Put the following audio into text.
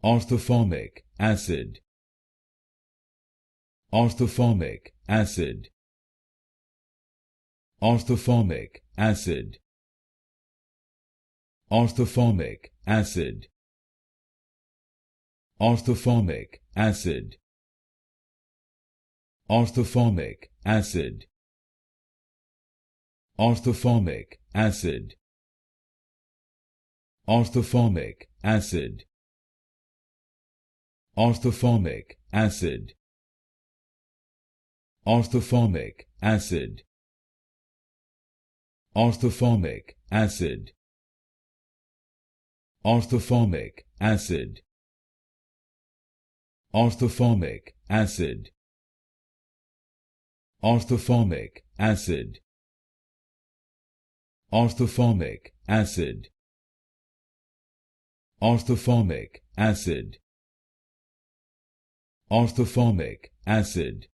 Orthoformic acid. Orthoformic acid. Orthoformic acid. Orthoformic acid. Orthoformic acid. Orthoformic acid. Orthoformic acid. Orthoformic acid. Orthoformic acid. Orthoformic acid. Orthoformic acid. Orthoformic acid. Orthoformic acid. Orthoformic acid. Orthoformic acid. Orthoformic acid. Orthoformic acid.